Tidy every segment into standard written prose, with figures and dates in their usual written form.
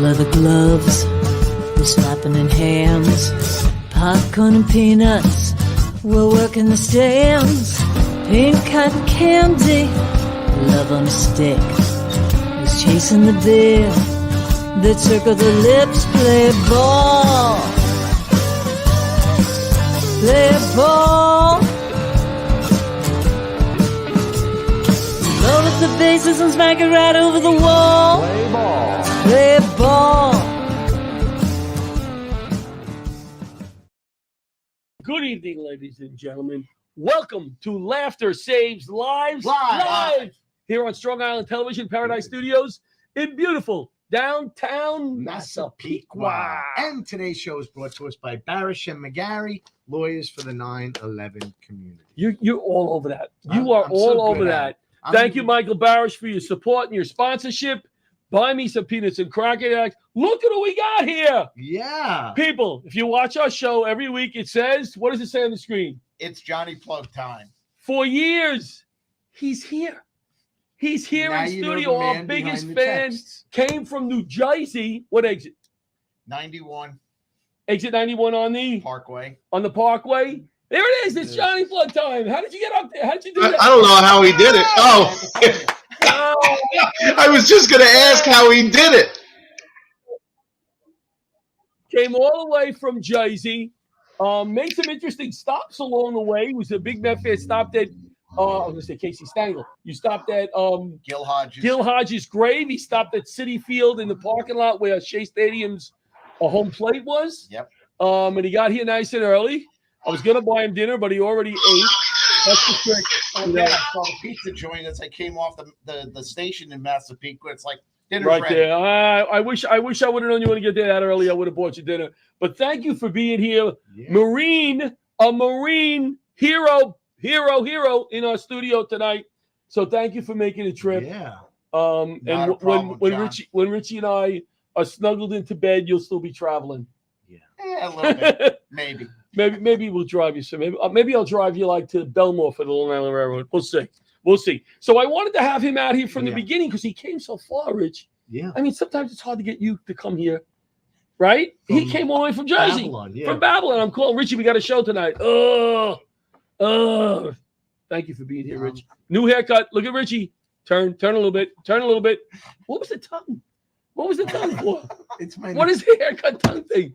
leather gloves, we're slapping in hands. Popcorn and peanuts, we're working the stands. Pink cotton candy, love on a stick. He's chasing the beer, the circle the lips. Play ball, play ball. Load up the bases and smack it right over the wall. Play ball. Play ball. Good evening, ladies and gentlemen. Welcome to Laughter Saves Lives Live. Here on Strong Island Television, Paradise Studios in beautiful downtown Massapequa. And today's show is brought to us by Barasch and McGarry, lawyers for the 9/11 community. You're all over that. You are I'm all so over good that. at it. Thank you, Michael Barasch, for your support and your sponsorship. Buy me some peanuts and cracker jacks. Look at what we got here. Yeah. People, if you watch our show every week, it says, what does it say on the screen? It's Johnny Plug time. For years, he's here. He's here Now in you know studio. the Our man biggest behind the fan texts. came from New Jersey. What exit? 91 Exit 91 on the Parkway. Parkway. There it is. It's Johnny Flood time. How did you get up there? How did you do that? I don't know how he did it. Oh, Oh, I was just going to ask how he did it. came all the way from Jersey. Made some interesting stops along the way. He was a big Met fan. Stopped at, I was going to say Casey Stengel. You stopped at Gil Hodges. Gil Hodges' grave. He stopped at Citi Field in the parking lot where Shea Stadium's home plate was. Yep. And he got here nice and early. I was going to buy him dinner, but he already ate. That's the trick. Okay, I saw the pizza joint as I came off the station in Massapequa. It's like dinner's Right ready. there. I wish I would have known you want to get there that early. I would have bought you dinner. But thank you for being here. Yeah. A Marine hero in our studio tonight. So thank you for making the trip. Yeah. And Not a problem, when John. Richie and I are snuggled into bed, you'll still be traveling. Yeah, a little bit. Maybe. Maybe we'll drive you. So maybe I'll drive you like to Belmore for the Long Island Railroad. We'll see. So I wanted to have him out here from the beginning because he came so far, Rich. Yeah. I mean, sometimes it's hard to get you to come here, right? He came all the way from Jersey. Babylon, yeah. From Babylon. I'm calling Richie. We got a show tonight. Thank you for being here, Rich. New haircut. Look at Richie. Turn a little bit. What was the tongue? What was the tongue for? What is the haircut tongue thing?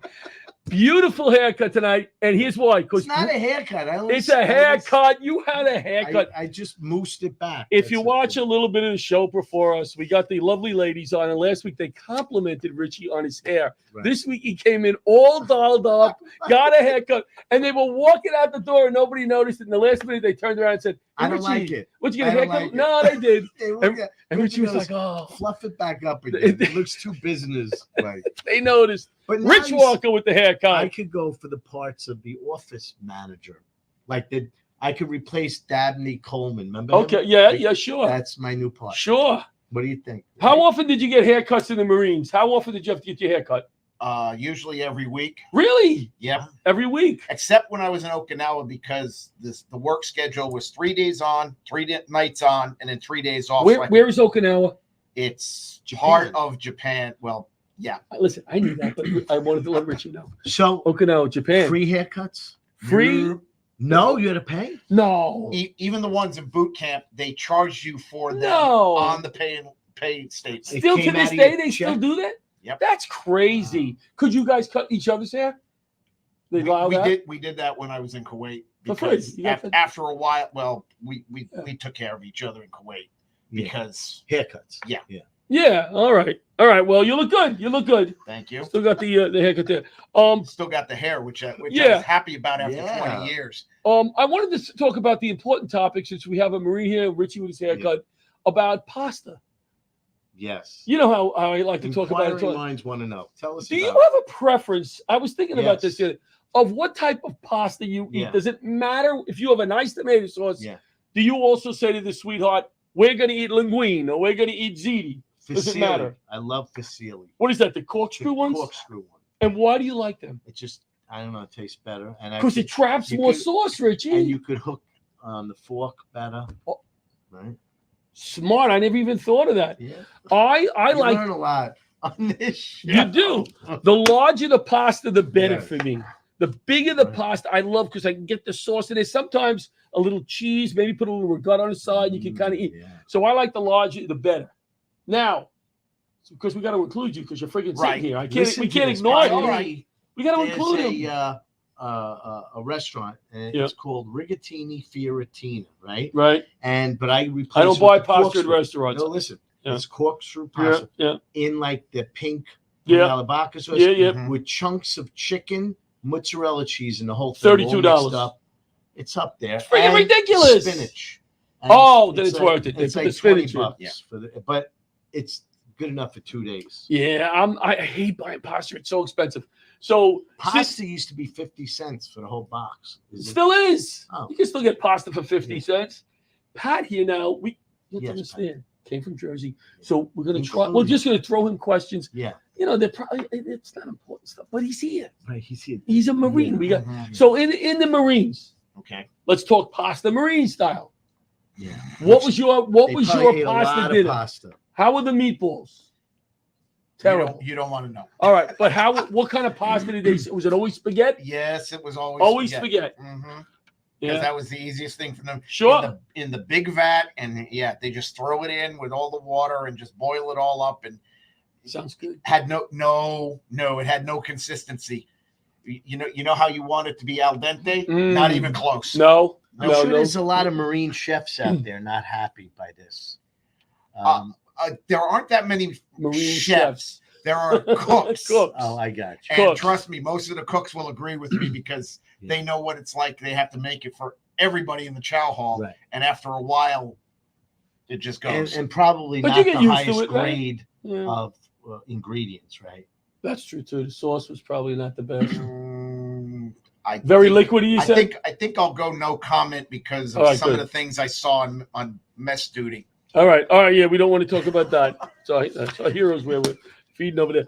Beautiful haircut tonight, and here's why. It's not a haircut. It's a haircut. You had a haircut. I just moosed it back. If you watch a little bit of the show before us, we got the lovely ladies on, and last week they complimented Richie on his hair. Right. This week he came in all dolled up, got a haircut, and they were walking out the door and nobody noticed it. And the last minute they turned around and said, I don't Richie, like it. Would you get a I don't haircut? like it. No, they did. And Richie was goes, like, oh, fluff it back up again. It looks too business like. they noticed. But now Rich you Walker with the I haircut. could go for the parts of the office manager. I could replace Dabney Coleman. Remember? Okay, him? yeah, sure. That's my new part. Sure. What do you think? How often did you get haircuts in the Marines? How often did you have to get your haircut? Usually every week. Really? Yep. Every week? Except when I was in Okinawa because the work schedule was 3 days on, nights on, and then 3 days off. Where is Okinawa? It's Japan. part of Japan. Well, yeah. Listen, I knew that, but I wanted to let Richie know. So Okinawa, Japan. free haircuts? Free? No, you had to pay? No. Even the ones in boot camp, they charge you for them No. on the pay statement. Still to came this out of day, your they still check? do that? Yep. That's crazy. Could you guys cut each other's hair? They allow that? We did that when I was in Kuwait For free. because You got that? after a while, well, we took care of each other in Kuwait because haircuts. Yeah. All right. Well, you look good. Thank you. Still got the haircut there. Still got the hair, which I Yeah. was happy about after Yeah. 20 years. I wanted to talk about the important topic since we have a Marine here, Richie with his haircut, about pasta. Yes. You know how I like to talk about it. Inquiring minds want to know. Tell us. Do you about have a preference? I was thinking about this Yes. the other- of what type of pasta you eat. Yeah. Does it matter if you have a nice tomato sauce? Yeah. Do you also say to the sweetheart, "We're going to eat linguine" or "We're going to eat ziti"? Does it Fusilli. matter? I love fusilli. What is that? The The corkscrew ones? corkscrew one. And why do you like them? It just, I don't know, it tastes better. And Because it traps you more could- sauce, Richie. and you could hook on the fork better. Oh. Right? Smart. I never even thought of that. Yeah. I You like learn a lot on this show. You do. The larger the pasta, the better Yes. for me. The bigger the pasta, I love because I can get the sauce in there. Sometimes a little cheese, maybe put a little regatta on the side. You can kind of eat. Yeah. So I like the larger, the better. Now, because we got to include you because you're freaking Right. sitting here. I can't. Listen We to can't this. ignore All you. right. We got to There's include him. a restaurant, and Yeah. it's called Rigatini Fiorentina, right? Right. But I replaced. I don't with buy the pasta at corkscrew. restaurants. No, listen. Yeah. It's corkscrew Yeah. pasta Yeah. in like the pink Yeah. albahaca sauce Yeah. Yeah. Mhm. with chunks of chicken, mozzarella cheese, and the whole thing. all $32. mixed up. It's up there. It's freaking And ridiculous. Spinach. And Oh, then it's worth it. They It's put like the spinach in. $20 for the, but it's good enough for 2 days. Yeah. I hate buying pasta. It's so expensive. So Pasta used to be 50 cents for the whole box. it still is. Oh. You can still get pasta for 50 cents. Pat here now. You have to Yes, understand. Came from Jersey, so we're gonna try. We're Include just gonna throw him questions. Yeah. You know, they're probably it's not important stuff, but he's here. Right. He's here. He's a Marine. Yeah. We got Mhm. so in the Marines. Okay. Let's talk pasta Marine style. Yeah. What was your They probably ate a lot pasta of dinner? pasta. How were the meatballs? Terrible. You don't want to know. All right, but what kind of pasta did they? Was it always spaghetti? Yes, it was Always spaghetti. Because Yeah, that was the easiest thing for them. sure. In the big vat, and yeah, they just throw it in with all the water and just boil it all up, and Sounds good. had no, it had no consistency. You know how you want it to be al dente? Mm. Not even close. No, I'm no, sure no. there's a lot of Marine chefs out there not happy by this. There aren't that many Marine chefs. There are cooks. Cooks. Oh, I got you. And Cooks. trust me, most of the cooks will agree with me because they know what it's like. They have to make it for everybody in the chow hall, Right. and after a while, it just goes. And probably But not you the get used to highest it, right? grade Yeah, of ingredients, right? that's true too. The sauce was probably not the best. I Very think- liquidy, you said? I think I'll go no comment because of All right, some good. of the things I saw on mess duty. All right, yeah, we don't want to talk about that. That's our heroes where we're feeding over there.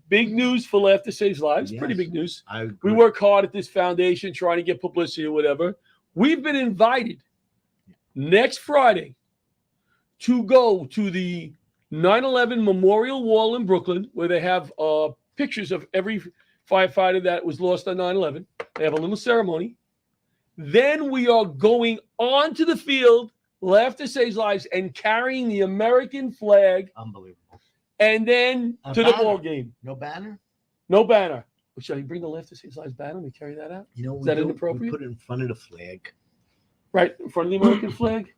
Big news for Laughter Saves Lives. Pretty Yes. big news. I We agree. work hard at this foundation, trying to get publicity or whatever. We've been invited next Friday to go to the 9/11 Memorial Wall in Brooklyn, where they have pictures of every firefighter that was lost on 9/11. They have a little ceremony. Then we are going onto the field, Laughter Saves Lives, and carrying the American flag, Unbelievable. and then A to the banner. ball game. No banner? No banner. Should I bring the Laughter Saves Lives banner? We carry that out? You know, Is that we inappropriate? put it in front of the flag, Right in front of the American flag?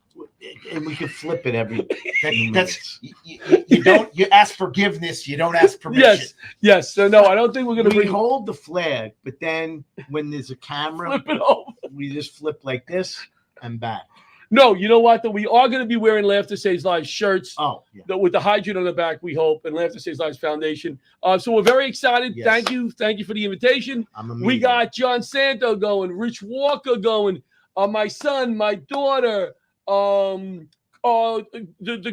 and we can flip it every. few That's minutes. you don't you ask forgiveness, you don't ask permission. Yes. So no, I don't think we're going to We bring hold the flag, but then when there's a camera, flip it over. we just flip like this and back. No, you know what? Though we are going to be wearing Laughter Saves Lives shirts Oh, yeah. with the hydrant on the back. We hope, and Laughter Saves Lives Foundation. So we're very excited. Yes. Thank you for the invitation. I'm a We media. got John Santo going, Rich Walker going, my son, my daughter, the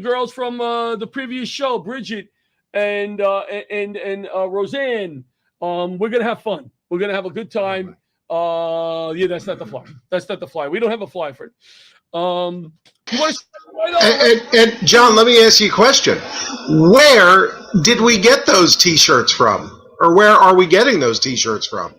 girls from the previous show, Bridget and Roseanne. We're gonna have fun. We're gonna have a good time. Yeah, that's not the fly. That's not the fly. We don't have a fly for it. You want to? And John, let me ask you a question. Where did we get those T-shirts from? Or where are we getting those T-shirts from?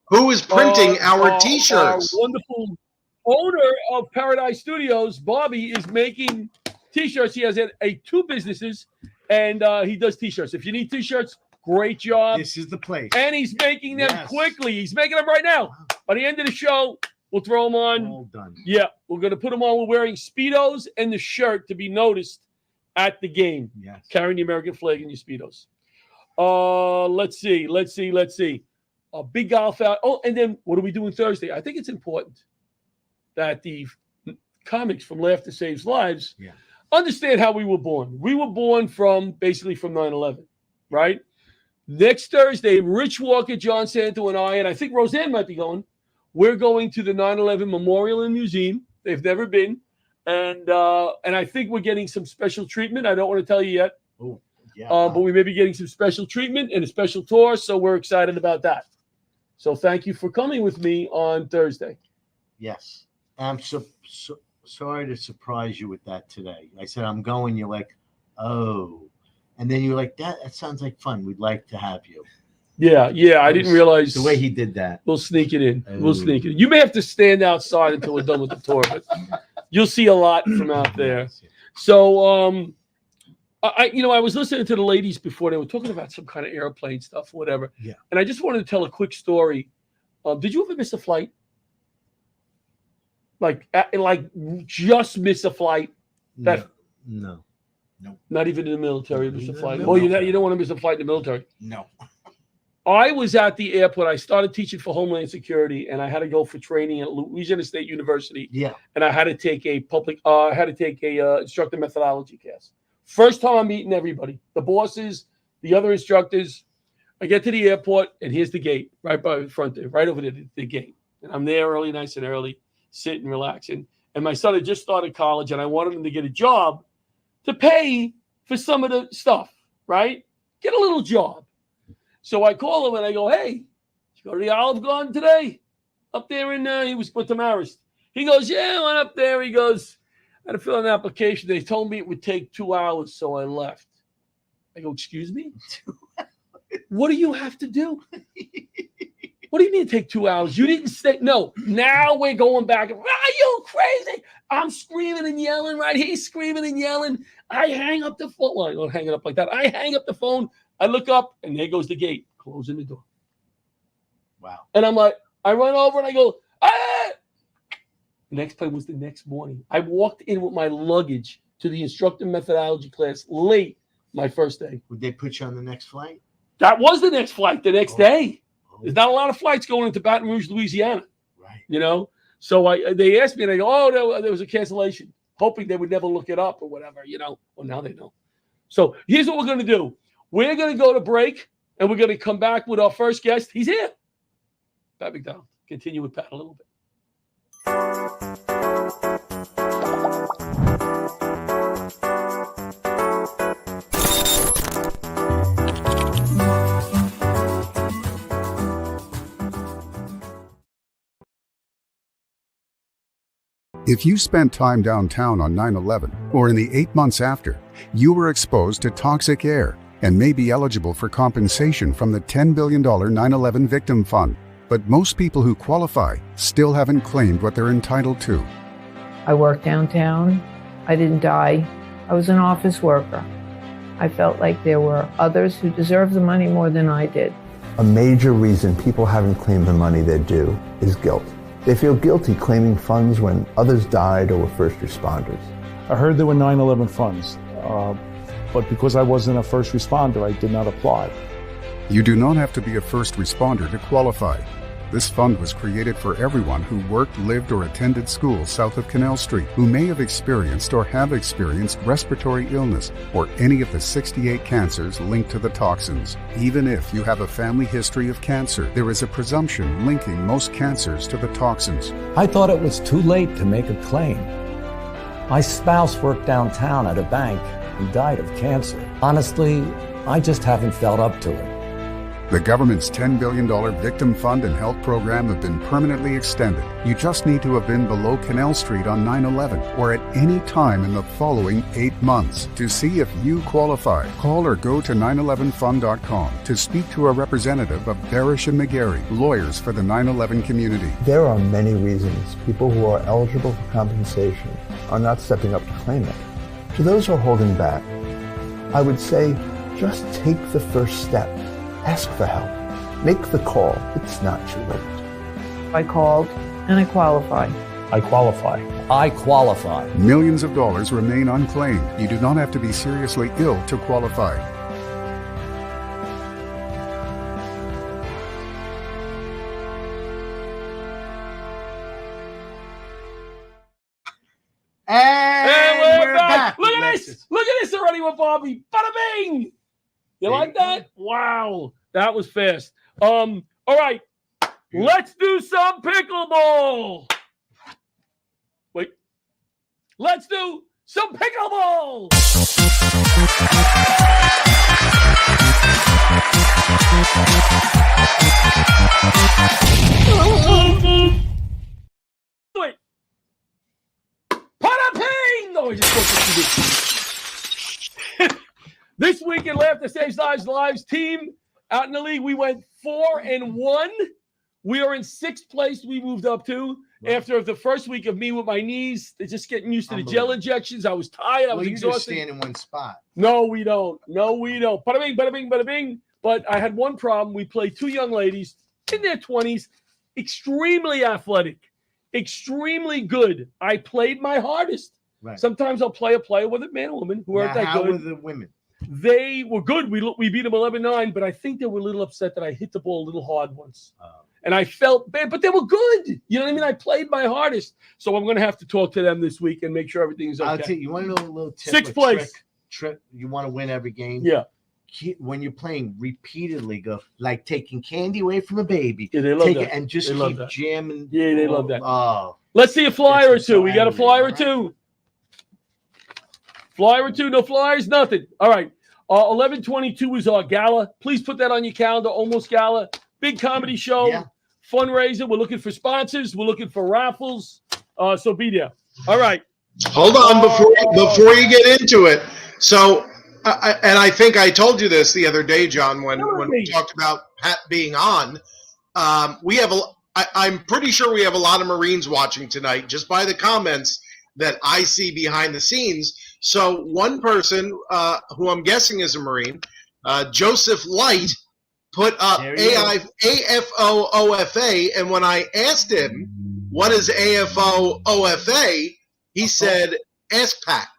Who is printing our T-shirts? Our wonderful owner of Paradise Studios, Bobby, is making T-shirts. He has two businesses, and he does T-shirts. If you need T-shirts, great job. This is the place. And he's making them Yes. quickly. He's making them right now. By the end of the show, we'll throw them on. All done. Yeah, we're going to put them on. We're wearing Speedos and the shirt to be noticed at the game. Yes. Carrying the American flag in your Speedos. Let's see. A big golf out. Oh, and then what are we doing Thursday? I think it's important that the comics from Laughter Saves Lives understand how we were born. We were born from 9/11, right? Next Thursday, Rich Walker, John Santo, and I think Roseanne might be going. We're going to the 9/11 Memorial and Museum. They've never been. And I think we're getting some special treatment. I don't want to tell you yet. Oh, yeah. But we may be getting some special treatment and a special tour, so we're excited about that. So thank you for coming with me on Thursday. Yes. I'm so sorry to surprise you with that today. I said I'm going. You're like, Oh. And then you were like, that sounds like fun. We'd like to have you. Yeah. I didn't realize the way he did that. We'll sneak it in. We'll sneak it in. You may have to stand outside until we're done with the tour, but you'll see a lot from out there. So, I was listening to the ladies before. They were talking about some kind of airplane stuff or whatever. Yeah. And I just wanted to tell a quick story. Did you ever miss a flight? Like just miss a flight? No. Not even in the military, miss a flight. No. Oh, you don't want to miss a flight in the military? No. I was at the airport. I started teaching for Homeland Security, and I had to go for training at Louisiana State University. Yeah. And I had to take a instructor methodology class. First time I'm meeting everybody, the bosses, the other instructors. I get to the airport, and here's the gate right by the front there, right over there, the gate. And I'm there early, nice and early, sitting, relaxing. And my son had just started college, and I wanted him to get a job to pay for some of the stuff, right? Get a little job. So I call him, and I go, hey, did you go to the Olive Garden today? Up there he was with Marist. He goes, yeah, I went up there. He goes, I had to fill out an application. They told me it would take 2 hours, so I left. I go, excuse me? What do you have to do? What do you mean take 2 hours? You didn't stay. No, now we're going back. Are you crazy? I'm screaming and yelling, right? He's screaming and yelling. I hang up the phone. Well, I don't hang it up like that. I hang up the phone. I look up, and there goes the gate, closing the door. Wow. And I'm like, I run over, and I go, ah! The next plane was the next morning. I walked in with my luggage to the instructor methodology class late my first day. Would they put you on the next flight? That was the next flight the next day. There's not a lot of flights going into Baton Rouge, Louisiana. Right. So they asked me, and I go, oh, there was a cancellation, hoping they would never look it up or whatever, Well, now they know. So here's what we're going to do. We're going to go to break, and we're going to come back with our first guest. He's here. Pat McDonald. Continue with Pat a little bit. If you spent time downtown on 9/11 or in the 8 months after, you were exposed to toxic air and may be eligible for compensation from the $10 billion 9/11 Victim Fund. But most people who qualify still haven't claimed what they're entitled to. I worked downtown. I didn't die. I was an office worker. I felt like there were others who deserved the money more than I did. A major reason people haven't claimed the money they're due is guilt. They feel guilty claiming funds when others died or were first responders. I heard there were 9/11 funds, but because I wasn't a first responder, I did not apply. You do not have to be a first responder to qualify. This fund was created for everyone who worked, lived, or attended school south of Canal Street, who may have experienced or have experienced respiratory illness or any of the 68 cancers linked to the toxins. Even if you have a family history of cancer, there is a presumption linking most cancers to the toxins. I thought it was too late to make a claim. My spouse worked downtown at a bank and died of cancer. Honestly, I just haven't felt up to it. The government's $10 billion Victim Fund and Health Program have been permanently extended. You just need to have been below Canal Street on 9/11 or at any time in the following 8 months. To see if you qualify, call or go to 911fund.com to speak to a representative of Barasch and McGarry, lawyers for the 9/11 community. There are many reasons people who are eligible for compensation are not stepping up to claim it. To those who are holding back, I would say just take the first step. Ask for help. Make the call. It's not too late. I called and I qualified. I qualify. I qualify. Millions of dollars remain unclaimed. You do not have to be seriously ill to qualify. And we're back. Look at this. Look at this already with Bobby. Bada bing. You like that? Wow. That was fast. All right. Let's do some pickleball. Wait. Let's do some pickleball. Wait. Pada ping. No, I just spoke to you. weekend Laughter Saves Lives team out in the league. We went 4-1. We are in 6th place. We moved up to after the first week of me with my knees. They're just getting used to the gel injections. I was tired. I was exhausted. Just stand in one spot. No, we don't. Bada bing, bada bing, bada bing. But I had one problem. We played 2 young ladies in their 20s, extremely athletic, extremely good. I played my hardest. Right. Sometimes I'll play a player with a man or woman who aren't that how good. were the women? They were good. We beat them 11-9, but I think they were a little upset that I hit the ball a little hard once. And I felt bad, but they were good. You know what I mean? I played my hardest. So I'm going to have to talk to them this week and make sure everything's okay. I'll tell you, you want to know a little tip? 6th place. Trick, you want to win every game? Yeah. When you're playing, repeatedly go, like taking candy away from a baby. Yeah, they love that. And just keep jamming. Yeah, they love that. Oh. Let's see a flyer or two. We got a flyer or two. Flyer or two, no flyers, nothing. All right. 11/22 is our gala. Please put that on your calendar. Almost Gala. Big comedy show. Fundraiser. We're looking for sponsors. We're looking for raffles. So be there. All right. Hold on before you get into it. So, and I think I told you this the other day, John, when we talked about Pat being on. I'm pretty sure we have a lot of Marines watching tonight, just by the comments that I see behind the scenes. So one person who I'm guessing is a Marine, Joseph Light, put up AFO-OFA, and when I asked him what is AFO-OFA, he said, ask Pat.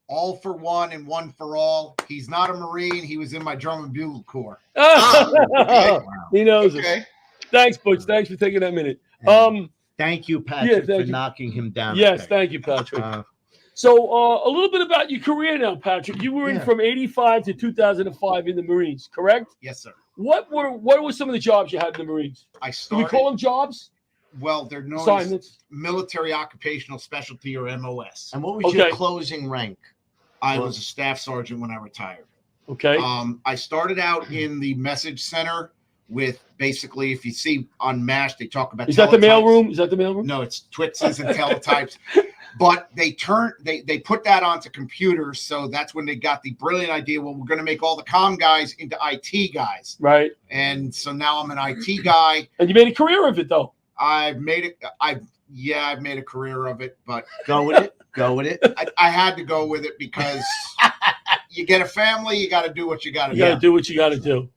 All for one and one for all. He's not a Marine. He was in my drum and bugle corps. He knows it. Thanks, Butch. Thanks for taking that minute. Thank you, Patrick, for knocking him down. Yes, thank you, Patrick. So a little bit about your career now, Patrick. You were in from 85 to 2005 in the Marines, correct? Yes, sir. What were some of the jobs you had in the Marines? Do we call them jobs? Well, they're known as military occupational specialty, or MOS. And what was your closing rank? I was a staff sergeant when I retired. Okay. I started out in the message center with basically, if you see on MASH, they talk about. Is that the mail room? Is that the mail room? No, it's Twixes and teletypes. But they put that onto computers, so that's when they got the brilliant idea. Well, we're going to make all the comm guys into IT guys, right? And so now I'm an IT guy. And you made a career of it, though. I've made it. I've made a career of it, but go with it. Go with it. I had to go with it because you get a family. You got to do what you got to do. You got to do what you got to do.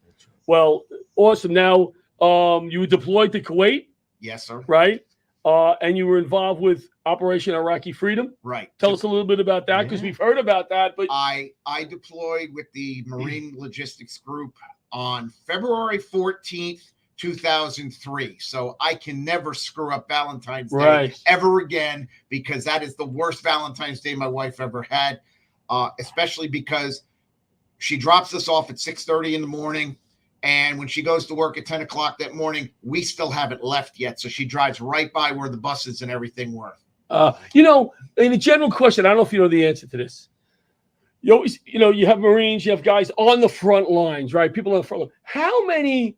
Well, awesome. Now, you were deployed to Kuwait. Yes, sir. Right. And you were involved with Operation Iraqi Freedom. Right. Tell us a little bit about that, because we've heard about that. But I deployed with the Marine Logistics Group on February 14th, 2003. So I can never screw up Valentine's Day ever again, because that is the worst Valentine's Day my wife ever had, especially because she drops us off at 6:30 in the morning. And when she goes to work at 10 o'clock that morning, we still haven't left yet. So she drives right by where the buses and everything were. In a general question, I don't know if you know the answer to this. You always, you have Marines, you have guys on the front lines, right? People on the front line. How many,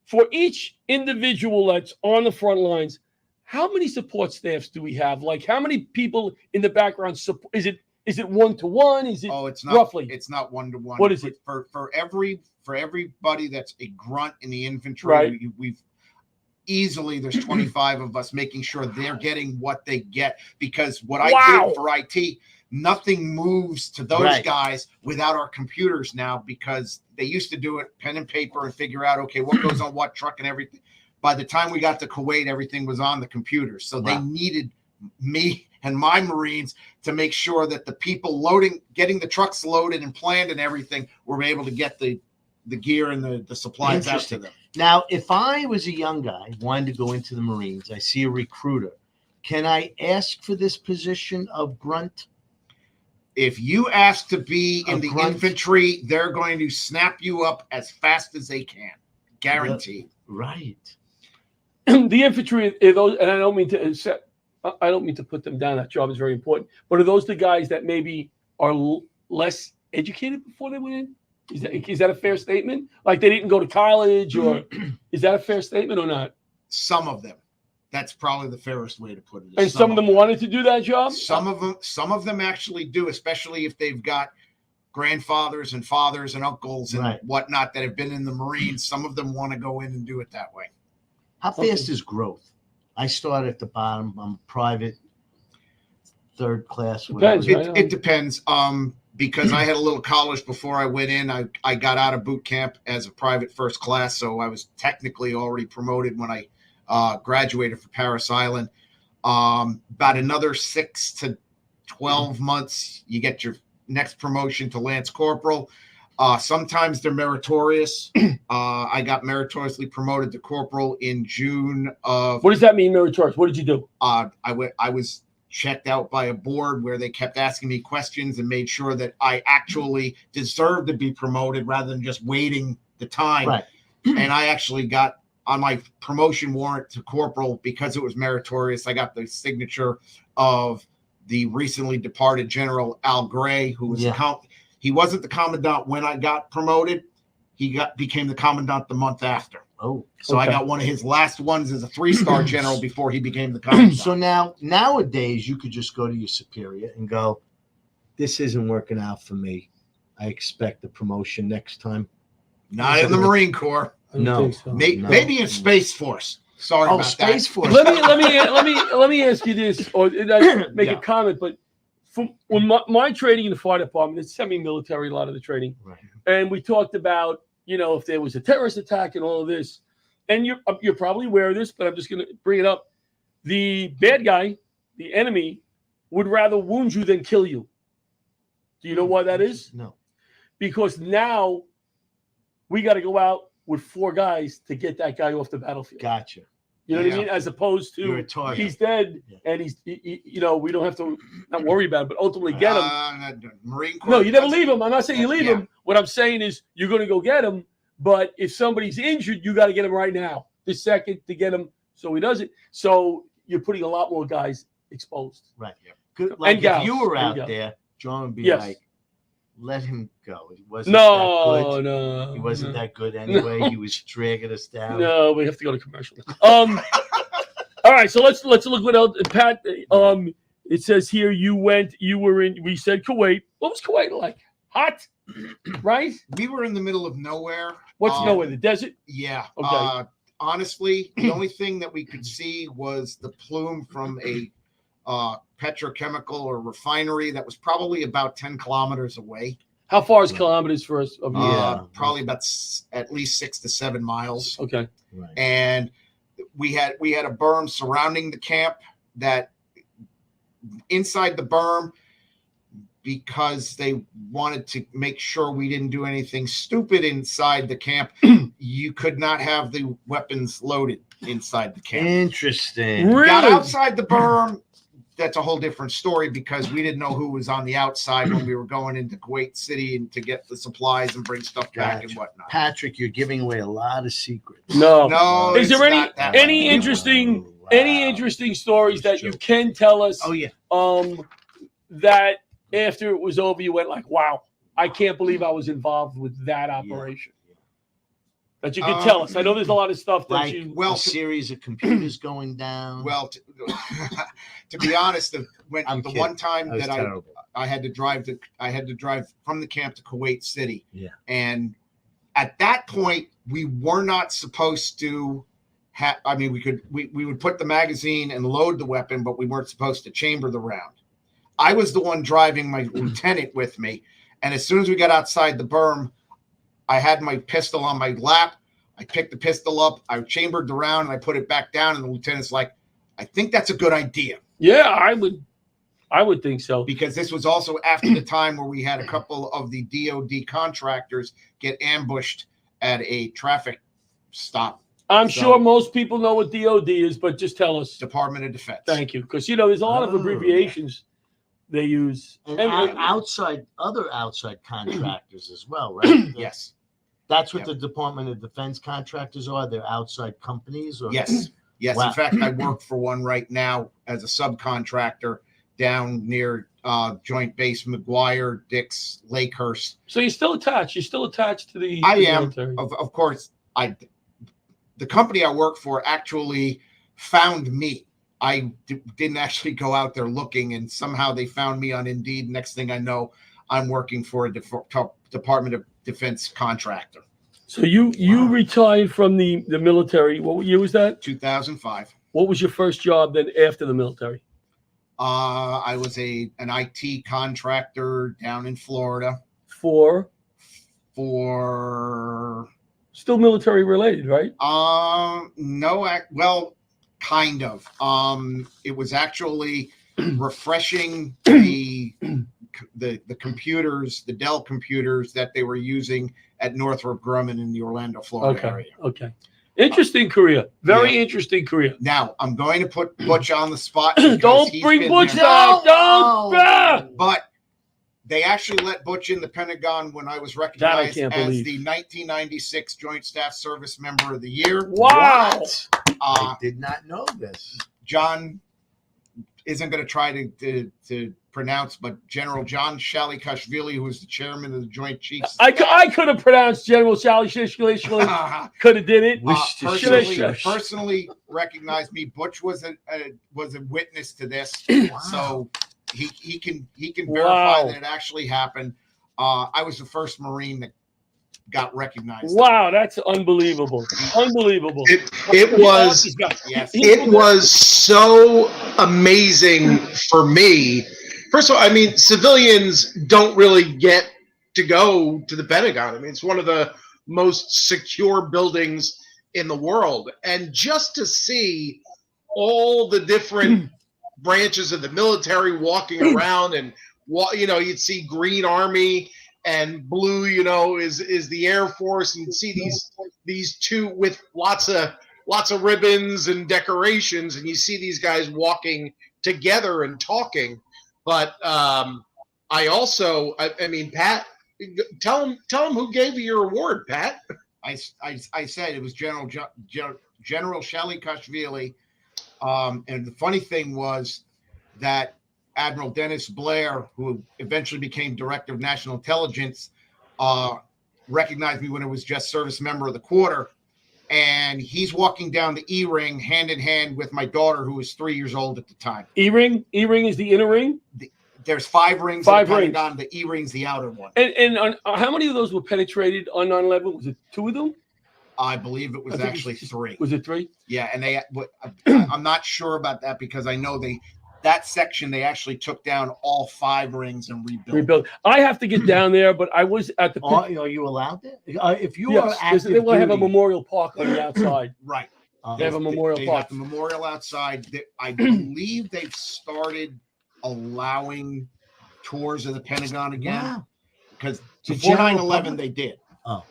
for each individual that's on the front lines, how many support staffs do we have? Like, how many people in the background support? Is it one-to-one? Is it it's not, roughly? It's not one-to-one. What is it? For everybody that's a grunt in the infantry, we've easily, there's 25 of us making sure they're getting what they get, because what I did for IT, nothing moves to those guys without our computers now, because they used to do it pen and paper and figure out, okay, what goes on what truck and everything. By the time we got to Kuwait, everything was on the computers. So they needed me and my Marines to make sure that the people getting the trucks loaded and planned and everything, were able to get the gear and the supplies out to them. Now, if I was a young guy wanting to go into the Marines, I see a recruiter. Can I ask for this position of grunt? If you ask to be in the infantry, they're going to snap you up as fast as they can. Guaranteed. Right. The infantry, and I don't mean to put them down. That job is very important. But are those the guys that maybe are less educated before they went in? Is that a fair statement? Like, they didn't go to college, or is that a fair statement or not? Some of them. That's probably the fairest way to put it. And some of them wanted to do that job? Some of them actually do, especially if they've got grandfathers and fathers and uncles and Right. whatnot that have been in the Marines. Some of them want to go in and do it that way. How fast is growth? I start at the bottom. I'm private, third class. Depends, whatever. right? It depends. Because I had a little college before I went in. I got out of boot camp as a private first class, so I was technically already promoted when I graduated for Paris Island. About another 6 to 12 months, you get your next promotion to Lance Corporal. Sometimes they're meritorious. I got meritoriously promoted to Corporal in June of. What does that mean, meritorious? What did you do? I was checked out by a board where they kept asking me questions and made sure that I actually deserved to be promoted rather than just waiting the time. Right. And I actually got on my promotion warrant to corporal because it was meritorious. I got the signature of the recently departed General Al Gray, who was he wasn't the commandant when I got promoted. He became the commandant the month after. Oh, so I got one of his last ones as a 3-star general before he became the commandant. So nowadays you could just go to your superior and go, "This isn't working out for me. I expect the promotion next time." Not in the Marine Corps. No, so. Maybe in Space Force. Sorry about Space that. Force. Let me ask you this, or make a comment. But from when my training in the fire department, it's semi-military, a lot of the training, Right. and we talked about if there was a terrorist attack and all of this, and you're probably aware of this, but I'm just going to bring it up. The bad guy, the enemy, would rather wound you than kill you. Do you know why that is? No. Because now we got to go out with 4 guys to get that guy off the battlefield. Gotcha. You know what I mean? As opposed You're a to target. he's dead and we don't have to not worry about it, but ultimately get him. Marine Corps. No, you never leave him. I'm not saying you leave Yeah. him. What I'm saying is you're going to go get him. But if somebody's injured, you got to get him right now, this second, to get him so he doesn't. So you're putting a lot more guys exposed. Right. Good. Like And if you gals. were And out gals. there, John would be Yes. like, "Let him go. He wasn't that good. No. He wasn't that good anyway. No. He was dragging us down." No, we have to go to commercial. All right, so let's look what else. Pat, it says here we said Kuwait. What was Kuwait like? Hot, right? We were in the middle of nowhere. What's nowhere? The desert? Yeah. Okay. Honestly, the only thing that we could see was the plume from a petrochemical or refinery that was probably about 10 kilometers away. How far is kilometers for us? Probably about at least 6 to 7 miles. Okay. Right. And we had a berm surrounding the camp that inside the berm, because they wanted to make sure we didn't do anything stupid inside the camp, you could not have the weapons loaded inside the camp. Interesting. Really? Got outside the berm, that's a whole different story because we didn't know who was on the outside when we were going into Kuwait City and to get the supplies and bring stuff back and whatnot. Patrick, you're giving away a lot of secrets. No. Is there it's any not that any way. interesting Wow. any interesting stories that you can tell us? Oh yeah. That after it was over, you went like, "Wow, I can't believe I was involved with that operation." That you can tell us. I know there's a lot of stuff that Like you. a series of computers going down. Well, to be honest, I'm the kidding. one time That was that terrible. I had to drive from the camp to Kuwait City. Yeah. And at that point, we were not supposed to have. I mean, we would put the magazine and load the weapon, but we weren't supposed to chamber the round. I was the one driving my lieutenant with me, and as soon as we got outside the berm, I had my pistol on my lap. I picked the pistol up, I chambered the round, and I put it back down. And the lieutenant's like, "I think that's a good idea." Yeah, I would think so. Because this was also after the time where we had a couple of the DOD contractors get ambushed at a traffic stop. I'm sure most people know what DOD is, but just tell us. Department of Defense. Thank you, because there's a lot of abbreviations they use. And And- other outside contractors as well, right? Yes. That's what the Department of Defense contractors are. They're outside companies, or Yes. Yes. Wow. In fact, I work for one right now as a subcontractor down near Joint Base McGuire, Dix, Lakehurst. So you're still attached. You're still attached to the. I the am. military. Of course, the company I work for actually found me. I didn't actually go out there looking, and somehow they found me on Indeed. Next thing I know, I'm working for a Department of Defense contractor. So you retired from the military. What year was that? 2005. What was your first job then after the military? I was an IT contractor down in Florida. For still military related, right? No, well, kind of. It was actually refreshing the computers, the Dell computers that they were using at Northrop Grumman in the Orlando, Florida area. Okay. Interesting career. Very interesting career. Now I'm going to put Butch on the spot. Don't bring Butch up. Don't. But they actually let Butch in the Pentagon when I was recognized as the 1996 Joint Staff Service Member of the Year. Wow. I did not know this. John isn't going to try to pronounce, but General John Shalikashvili, who was the chairman of the Joint Chiefs. I could have pronounced General Shalikashvili. Could have did it. Personally recognized me. Butch was a witness to this, so he can verify that it actually happened. I was the first Marine that got recognized. Wow, that's unbelievable. Unbelievable. It was so amazing for me. First of all, I mean, civilians don't really get to go to the Pentagon. I mean, it's one of the most secure buildings in the world. And just to see all the different branches of the military walking around, and you'd see Green Army and blue, is the Air Force, and you'd see these two with lots of ribbons and decorations, and you see these guys walking together and talking. But I mean, Pat, tell him who gave you your award, Pat. I said it was General Shalikashvili. And the funny thing was that Admiral Dennis Blair, who eventually became Director of National Intelligence, recognized me when it was just Service Member of the Quarter. And he's walking down the E-ring hand in hand with my daughter, who was 3 years old at the time. E-ring? E-ring is the inner ring? There's 5 rings. 5 rings. The E-ring's the outer one. And how many of those were penetrated on 9/11? Was it 2 of them? I believe it was actually 3. Was it 3? Yeah, and I'm not sure about that because I know that section they actually took down all 5 rings and rebuilt. I have to get down there, but I was at the. Are you allowed to? If you yes, are active they will have a duty- memorial park on the outside. Right. They have a memorial They park. have the memorial outside. I believe they've started allowing tours of the Pentagon again because before 9/11 they did. Oh.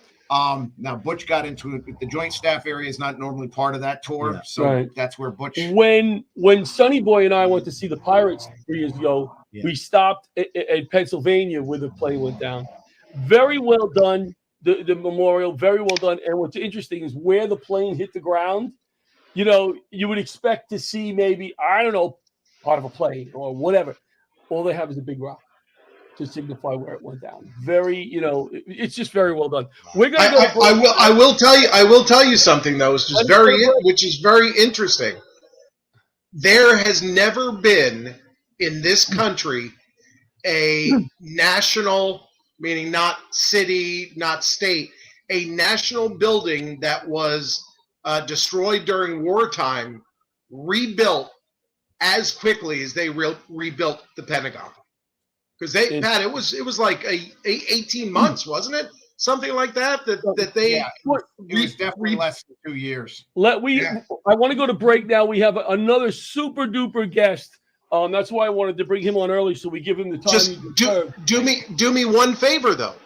Now Butch got into it. The Joint Staff area is not normally part of that tour, so that's where Butch. When Sonny Boy and I went to see the Pirates 3 years ago, we stopped at Pennsylvania where the plane went down. Very well done, the memorial. Very well done. And what's interesting is where the plane hit the ground. You would expect to see maybe part of a plane or whatever. All they have is a big rock to signify where it went down. Very, it's just very well done. We're gonna go. I will tell you something though, which is very interesting. There has never been in this country a national, meaning not city, not state, a national building that was destroyed during wartime, rebuilt as quickly as they rebuilt the Pentagon. Because Pat, it was like 18 months, wasn't it? Something like that. That they. Yeah, it was definitely less than 2 years. I want to go to break now. We have another super duper guest. That's why I wanted to bring him on early so we give him the time. Just do me one favor though.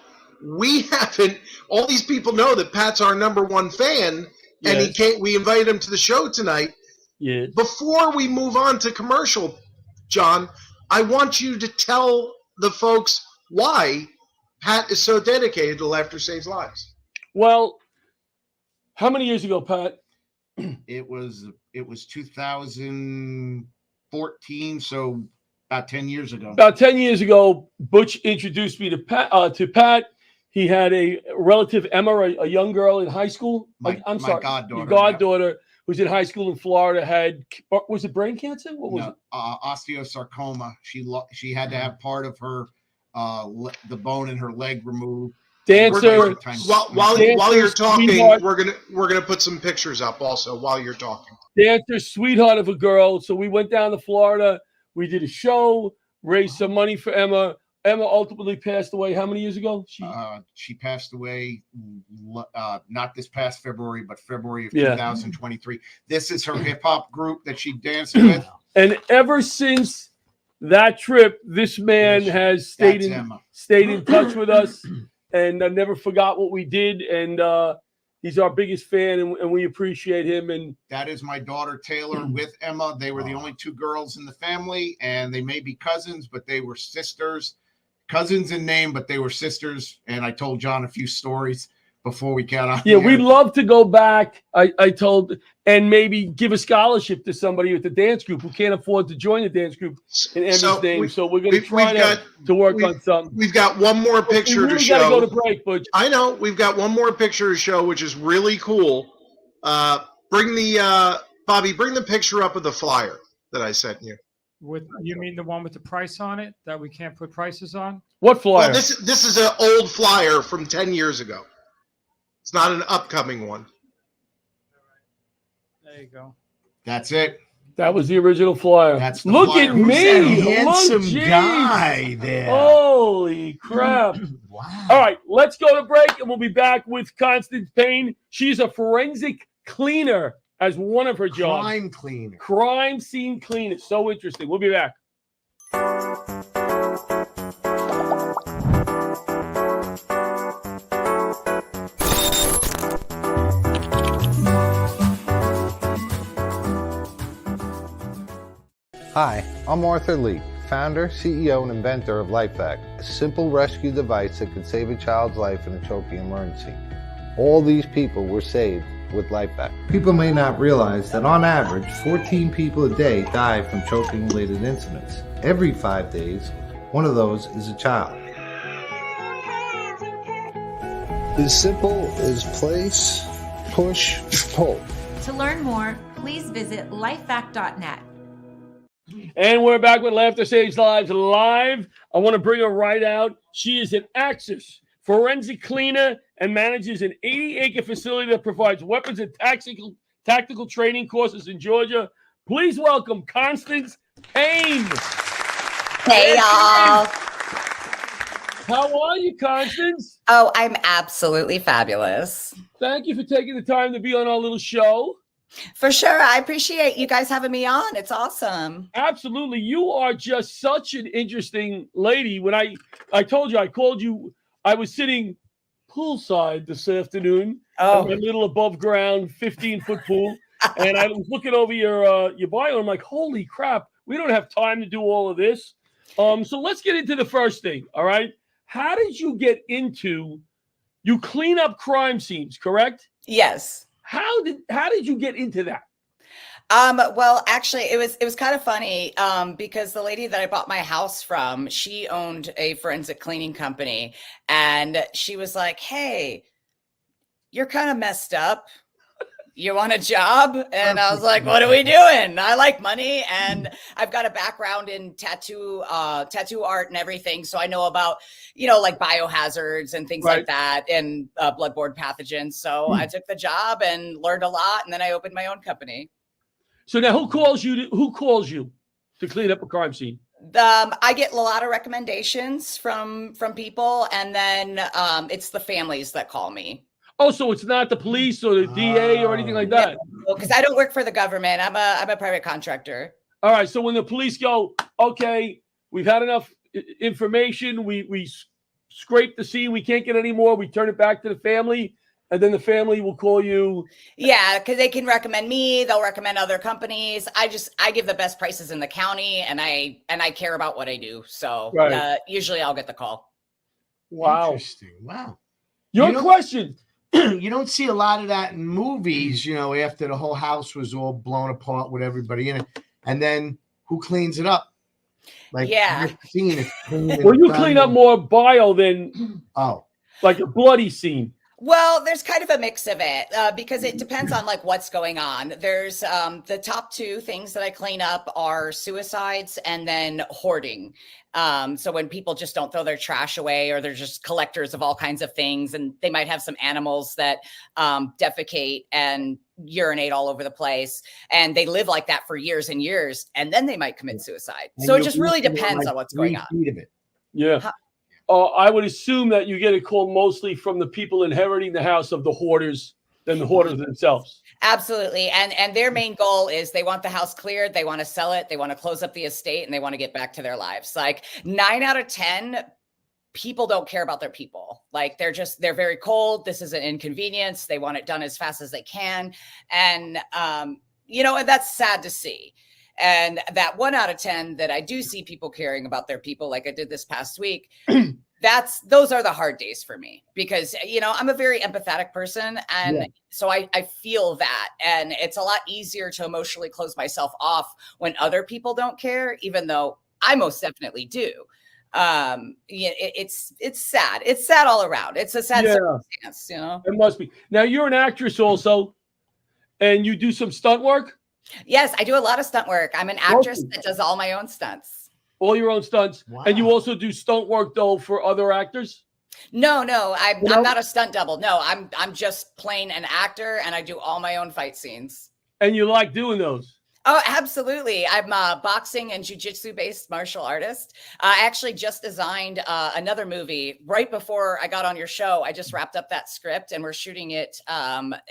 We haven't. All these people know that Pat's our #1 fan, and he can't. We invited him to the show tonight. Yes. Before we move on to commercial, John, I want you to tell the folks why Pat is so dedicated to Laughter Saves Lives. Well, how many years ago, Pat? It was 2014, so about 10 years ago. About 10 years ago, Butch introduced me to Pat. He had a relative, Emma, a young girl in high school. My goddaughter. Your goddaughter who's in high school in Florida was it brain cancer? What was it? Osteosarcoma. She had to have part of her the bone in her leg removed. Dancer. While you're talking, sweetheart. we're gonna put some pictures up also while you're talking. Dancer, sweetheart of a girl. So we went down to Florida. We did a show, raised some money for Emma. Emma ultimately passed away how many years ago? She passed away not this past February, but February of 2023. This is her hip hop group that she danced with. And ever since that trip, this man has stayed in touch with us and never forgot what we did. And he's our biggest fan, and we appreciate him. And that is my daughter Taylor with Emma. They were the only two girls in the family, and they may be cousins, but they were sisters. Cousins in name, but they were sisters. And I told John a few stories before we got on. Yeah, we'd love to go back. I told, and maybe give a scholarship to somebody with the dance group who can't afford to join the dance group in Emmy's name. So we're going to try to work on something. We've got one more picture to show. We got to go to break, Butch. I know. We've got one more picture to show, which is really cool. Bring the picture up of the flyer that I sent you. You mean the one with the price on it that we can't put prices on? What flyer? Well, this is an old flyer from 10 years ago. It's not an upcoming one. There you go. That's it. That was the original flyer. That's the Look flyer. at me. Handsome guy there. Holy crap. Wow. All right, let's go to break, and we'll be back with Constance Payne. She's a forensic cleaner as one of her jobs. Crime cleaner. Crime scene cleaner. So interesting. We'll be back. Hi, I'm Arthur Lee, founder, CEO, and inventor of LifeVac, a simple rescue device that could save a child's life in a choking emergency. All these people were saved with LifeVac. People may not realize that on average, 14 people a day die from choking-related incidents. Every 5 days, one of those is a child. As simple as place, push, pull. To learn more, please visit lifevac.net. And we're back with Laughter Saves Lives Live. I want to bring her right out. She is an Axis forensic cleaner and manages an 80-acre facility that provides weapons and tactical training courses in Georgia. Please welcome Constance Payne. Hey, y'all. How are you, Constance? Oh, I'm absolutely fabulous. Thank you for taking the time to be on our little show. For sure. I appreciate you guys having me on. It's awesome. Absolutely. You are just such an interesting lady. When I told you, I called you, I was sitting poolside this afternoon in my little above ground 15-foot pool. And I was looking over your bio. And I'm like, holy crap, we don't have time to do all of this. So let's get into the first thing. All right. How did you get into, you clean up crime scenes, correct? Yes. How did you get into that? Well, actually, it was kind of funny because the lady that I bought my house from, she owned a forensic cleaning company, and she was like, "Hey, you're kind of messed up. You want a job?" And I was like, "What are we doing? I like money, and I've got a background in tattoo art and everything, so I know about, like biohazards and things like that, and bloodborne pathogens." So I took the job and learned a lot, and then I opened my own company. So now, who calls you to clean up a crime scene? I get a lot of recommendations from people, and then it's the families that call me. Oh, so it's not the police or the DA or anything like that? Because I don't work for the government. I'm a private contractor. All right. So when the police go, okay, we've had enough information. We scrape the scene. We can't get any more. We turn it back to the family, and then the family will call you. Yeah, because they can recommend me. They'll recommend other companies. I give the best prices in the county, and I care about what I do. So usually I'll get the call. Wow. Interesting. Wow. Your question. You don't see a lot of that in movies, after the whole house was all blown apart with everybody in it. And then who cleans it up? Like, yeah. Well, you clean up more bile than like a bloody scene. Well, there's kind of a mix of it because it depends on like what's going on. There's the top two things that I clean up are suicides and then hoarding. So when people just don't throw their trash away, or they're just collectors of all kinds of things, and they might have some animals that defecate and urinate all over the place, and they live like that for years and years, and then they might commit suicide. And So it you'll just be really within, depends like, on what's 3 going on. feet of it. Yeah. I would assume that you get a call mostly from the people inheriting the house of the hoarders than the hoarders themselves. Absolutely. And their main goal is they want the house cleared, they want to sell it, they want to close up the estate, and they want to get back to their lives. Like 9 out of 10 people don't care about their people. Like they're very cold. This is an inconvenience. They want it done as fast as they can. And, and that's sad to see. And that 1 out of 10 that I do see people caring about their people, like I did this past week, those are the hard days for me because, I'm a very empathetic person. And so I feel that, and it's a lot easier to emotionally close myself off when other people don't care, even though I most definitely do. It's sad. It's sad all around. It's a sad circumstance, It must be. Now you're an actress also, and you do some stunt work? Yes, I do a lot of stunt work. I'm an actress that does all my own stunts. All your own stunts. Wow. And you also do stunt work though for other actors? No, I'm not a stunt double. No, I'm just plain an actor, and I do all my own fight scenes. And you like doing those? Oh, absolutely. I'm a boxing and jiu-jitsu based martial artist. I actually just designed another movie right before I got on your show. I just wrapped up that script, and we're shooting it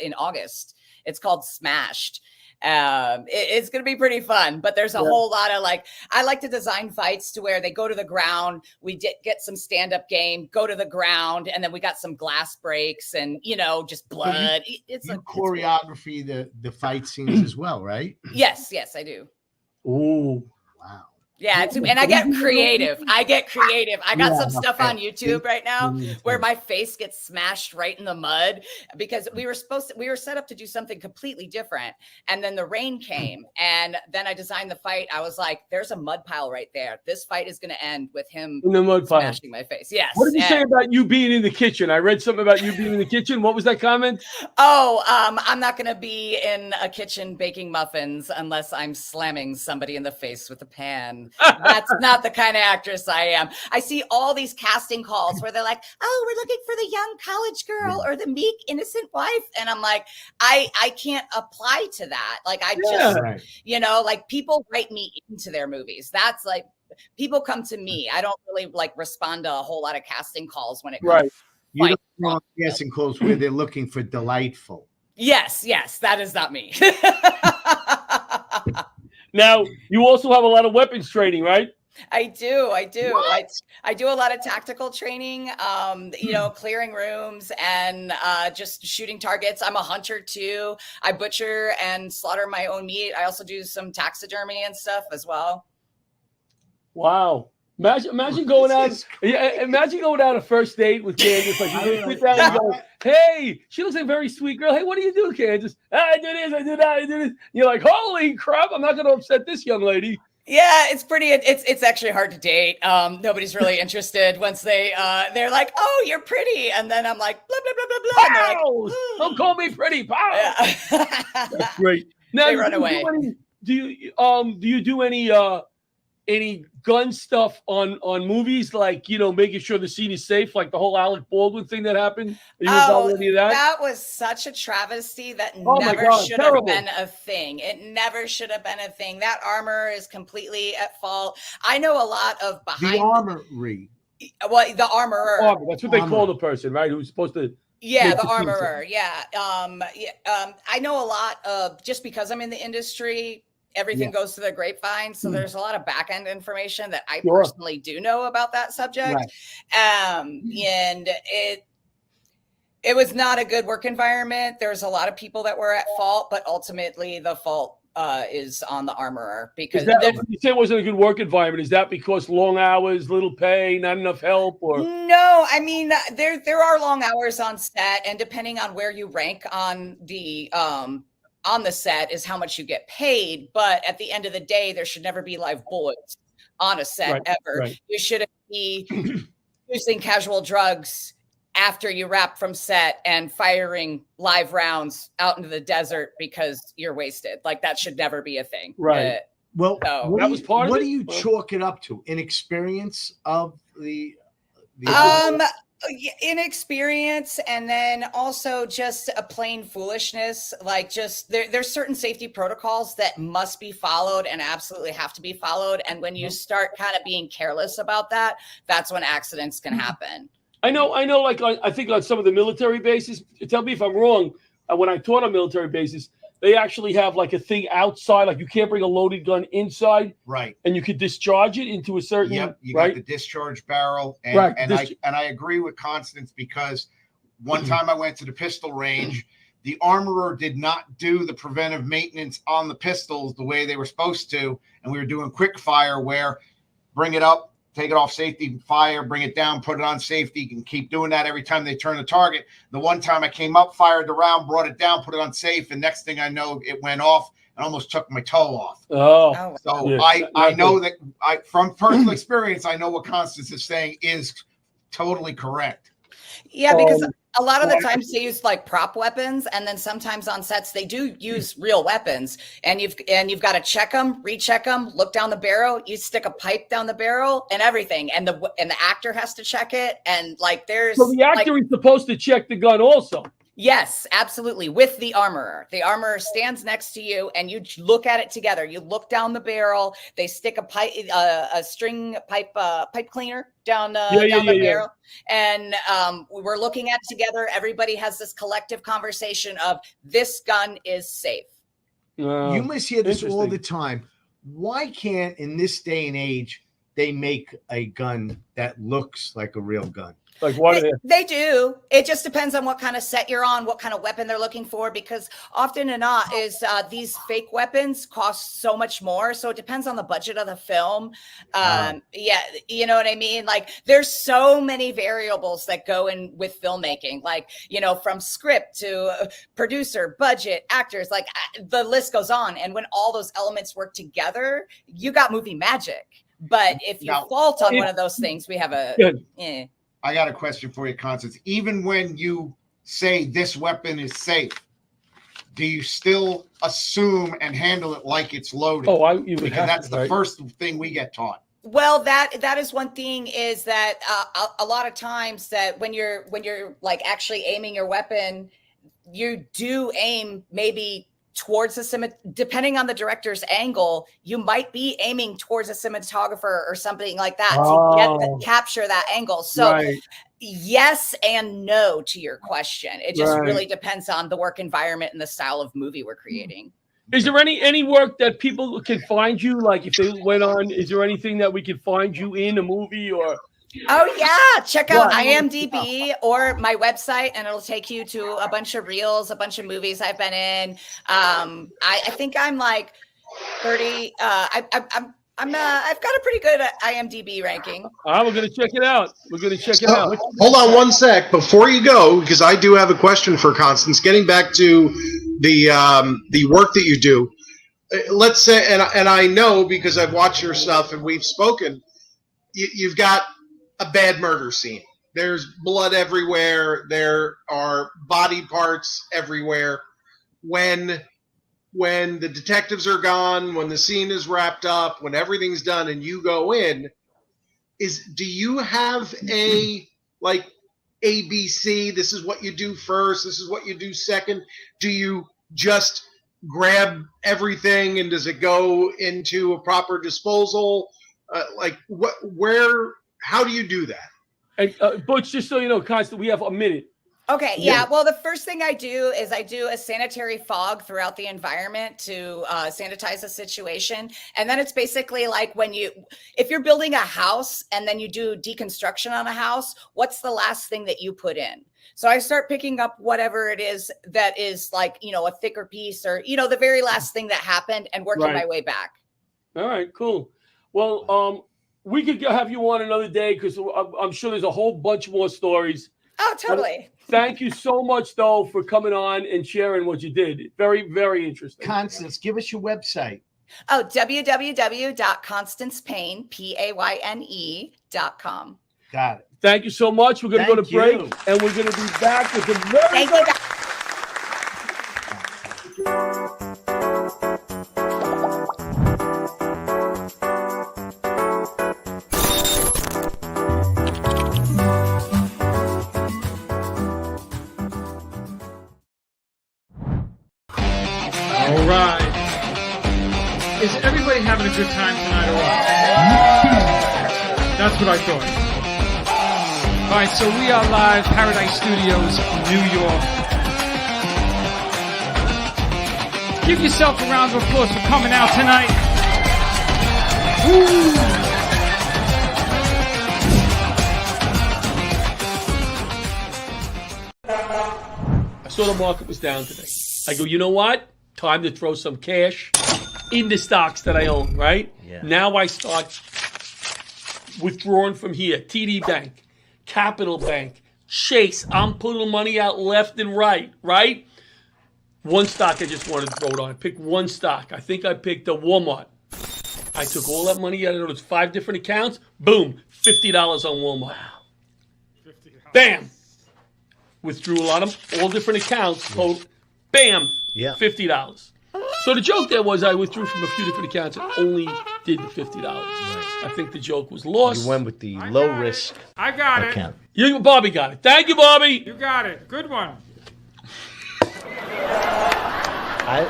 in August. It's called Smashed. It's going to be pretty fun, but there's a whole lot of I like to design fights to where they go to the ground. We get some stand-up game, go to the ground, and then we got some glass breaks and, just blood. It's choreography, the fight scenes as well, right? Yes, I do. Oh, wow. Yeah, and I get creative. I got some stuff on YouTube right now where my face gets smashed right in the mud because we were set up to do something completely different. And then the rain came, and then I designed the fight. I was like, there's a mud pile right there. This fight is going to end with him in the mud pile, smashing my face. Yes. What did you say about you being in the kitchen? I read something about you being in the kitchen. What was that comment? Oh, I'm not going to be in a kitchen baking muffins unless I'm slamming somebody in the face with a pan. That's not the kind of actress I am. I see all these casting calls where they're like, oh, we're looking for the young college girl or the meek, innocent wife. And I'm like, I can't apply to that. Like, I just, people write me into their movies. That's like, people come to me. I don't really respond to a whole lot of casting calls when it comes to you don't want casting calls where they're looking for delightful. Yes, that is not me. Now, you also have a lot of weapons training, right? I do. I do a lot of tactical training, clearing rooms and just shooting targets. I'm a hunter too. I butcher and slaughter my own meat. I also do some taxidermy and stuff as well. Wow. Imagine going out. Imagine going out a first date with Candace. Like you sit down and go, "Hey, she looks like a very sweet girl. Hey, what do you do, Candace? I do this, I do that, I do this." You're like, "Holy crap! I'm not going to upset this young lady." Yeah, it's pretty. It's actually hard to date. Nobody's really interested once they're like, "Oh, you're pretty," and then I'm like, "Blah blah blah blah blah." And they're like, "Don't call me pretty." Pow. Yeah. That's great. Now they run away. Do you do any gun stuff on movies, like making sure the scene is safe, like the whole Alec Baldwin thing that happened? Are you involved in any of that? That was such a travesty. That never should have been a thing. It never should have been a thing. That armor is completely at fault. I know a lot of the armory. Well, the armorer. That's what they call the person, right? Who's supposed to. Yeah, the armorer. Yeah. I know a lot of, just because I'm in the industry, everything goes to the grapevine. So there's a lot of back end information that I personally do know about that subject. Right. And it was not a good work environment. There's a lot of people that were at fault, but ultimately the fault is on the armorer. Because you say it wasn't a good work environment. Is that because long hours, little pay, not enough help, or? No, I mean, there are long hours on set, and depending on where you rank on the set is how much you get paid. But at the end of the day, there should never be live bullets on a set ever. Right. You shouldn't be using casual drugs after you wrap from set and firing live rounds out into the desert because you're wasted. Like that should never be a thing. Right. Well, So- what That do was you, part of what it? do you Well- chalk it up to? Inexperience of the inexperience, and then also just a plain foolishness. Like just there's certain safety protocols that must be followed and absolutely have to be followed. And when you start kind of being careless about that, that's when accidents can happen. I know. Like I think on some of the military bases. Tell me if I'm wrong. When I taught on military bases, they actually have like a thing outside. Like you can't bring a loaded gun inside, Right. and you could discharge it into a certain. Yep, you right? got the discharge barrel, and Right, I agree with Constance, because one time I went to the pistol range, the armorer did not do the preventive maintenance on the pistols the way they were supposed to, and we were doing quick fire where bring it up, take it off safety, fire, bring it down, put it on safety. You can keep doing that every time they turn the target. The one time I came up, fired the round, brought it down, put it on safe, and next thing I know, it went off and almost took my toe off. Oh, So yeah, I know that from personal experience, I know what Constance is saying is totally correct. Yeah, because a lot of the times they use like prop weapons, and then sometimes on sets they do use real weapons, and you've got to check them, recheck them, look down the barrel, you stick a pipe down the barrel and everything, and the actor has to check it, and like there's So the actor is supposed to check the gun also. Yes, absolutely. With the armorer. The armorer stands next to you and you look at it together. You look down the barrel. They stick a pipe, a string pipe cleaner down the barrel. And we're looking at it together. Everybody has this collective conversation of this gun is safe. You must hear this all the time. Why can't, in this day and age, they make a gun that looks like a real gun? Like what? They do. It just depends on what kind of set you're on, what kind of weapon they're looking for, because often and not is these fake weapons cost so much more. So it depends on the budget of the film. Yeah, you know what I mean? Like there's so many variables that go in with filmmaking, like, you know, from script to producer, budget, actors, like the list goes on. And when all those elements work together, you got movie magic. But if you fault on one of those things, we have a... I got a question for you, Constance. Even when you say this weapon is safe, do you still assume and handle it like it's loaded? Because that's the first thing we get taught. Well, that is one thing, is that a lot of times that when you're like actually aiming your weapon, you do aim maybe towards depending on the director's angle, you might be aiming towards a cinematographer or something like that to capture that angle. So yes and no to your question. It just really depends on the work environment and the style of movie we're creating. Is there any work that people can find you? Like if they went on, is there anything that we can find you in a movie or? Oh yeah, check out IMDb or my website, and it'll take you to a bunch of reels, a bunch of movies I've been in. I think I'm like 30. I've got a pretty good IMDb ranking. We're gonna check it out. Hold on one sec before you go, because I do have a question for Constance. Getting back to the work that you do, let's say, and I know because I've watched your stuff and we've spoken. You've got a bad murder scene. There's blood everywhere. There are body parts everywhere. When the detectives are gone, when the scene is wrapped up, when everything's done and you go in, do you have a like ABC? This is what you do first. This is what you do second. Do you just grab everything and does it go into a proper disposal? How do you do that? And Butch, just so you know, Constance, we have a minute. Okay, yeah. Well, the first thing I do is I do a sanitary fog throughout the environment to sanitize the situation. And then it's basically like if you're building a house and then you do deconstruction on a house, what's the last thing that you put in? So I start picking up whatever it is that is like, you know, a thicker piece or, you know, the very last thing that happened and working my way back. All right, cool. Well, we could have you on another day because I'm sure there's a whole bunch more stories. Oh, totally. Thank you so much, though, for coming on and sharing what you did. Very, very interesting. Constance, give us your website. Oh, www.constancepayne.com. Got it. Thank you so much. We're going to go to Thank break, you. and we're going to be back with the very Thank you. All right. Is everybody having a good time tonight or what? That's what I thought. All right, so we are live, Paradise Studios, New York. Give yourself a round of applause for coming out tonight. Woo! I saw the market was down today. I go, you know what? Time to throw some cash in the stocks that I own, right? Yeah. Now I start withdrawing from here. TD Bank, Capital Bank, Chase. I'm putting money out left and right, right? One stock I just wanted to throw it on. I picked one stock. I think I picked a Walmart. I took all that money out of those 5 different accounts. Boom, $50 on Walmart. Wow. Bam. Withdrew a lot of all different accounts. Total, bam, Yeah. $50. So the joke there was I withdrew from a few different accounts and only did the $50. I think the joke was lost. You went with the low risk I got it. account. Bobby got it. Thank you, Bobby. You got it. Good one.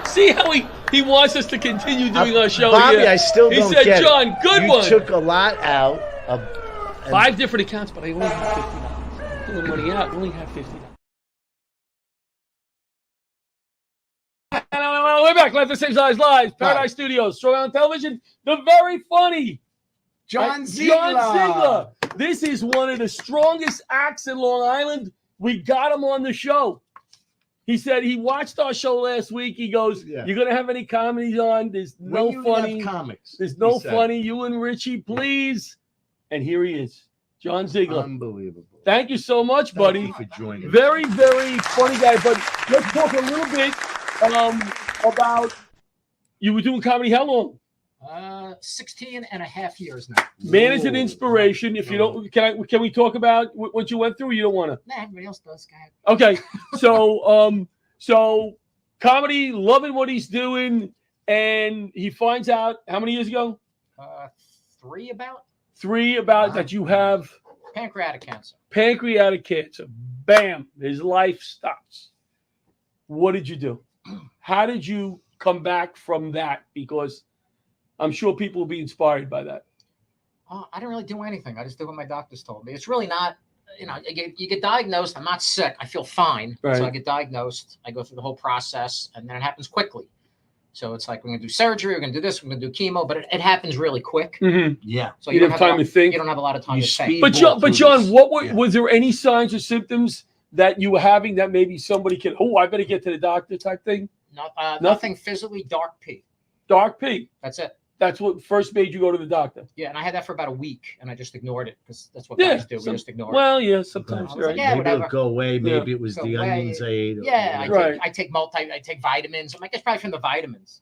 See how he wants us to continue doing our show Bobby, here. I still he don't said, get John, it. good you one. took a lot out of 5 different accounts, but I only have $50. Pulling money out, I only have $50. We're back. Life the Same Size Live. Paradise Studios. Strong on television. The very funny John Ziegler. John Ziegler. This is one of the strongest acts in Long Island. We got him on the show. He said he watched our show last week. He goes, Yeah. "You're gonna have any comedies on? There's no When you funny have comics. There's no he said. funny. You and Richie, please." And here he is, John Ziegler. Unbelievable. Thank you so much, buddy. Thank you for joining. Very, very funny guy. But let's talk a little bit about you were doing comedy how long? 16 and a half years now. Man is an inspiration. If you don't, can we talk about what you went through? Or you don't want to? Nah, everybody else does. Go ahead. Okay, so comedy, loving what he's doing, and he finds out how many years ago? 3 about. 3 about that you have Pancreatic cancer. pancreatic cancer. Bam, his life stops. What did you do? How did you come back from that? Because I'm sure people will be inspired by that. I didn't really do anything. I just did what my doctors told me. It's really not, you get diagnosed. I'm not sick. I feel fine. Right. So I get diagnosed. I go through the whole process, and then it happens quickly. So it's like, we're going to do surgery. We're going to do this. We're going to do chemo. But it happens really quick. Mm-hmm. Yeah. So you don't have time to think. You don't have a lot of time to think. But John, what was there any signs or symptoms that you were having that maybe somebody can, I better get to the doctor type thing? No, nothing physically. Dark pee. Dark pee. That's it. That's what first made you go to the doctor. Yeah, and I had that for about a week, and I just ignored it because that's what guys do. We just ignore it. Well, yeah, sometimes. I was like, Right. yeah, Maybe whatever. it'll go away. Maybe it was Go the away. onions I ate. Yeah, Right. I take I take vitamins. I'm like, it's probably from the vitamins.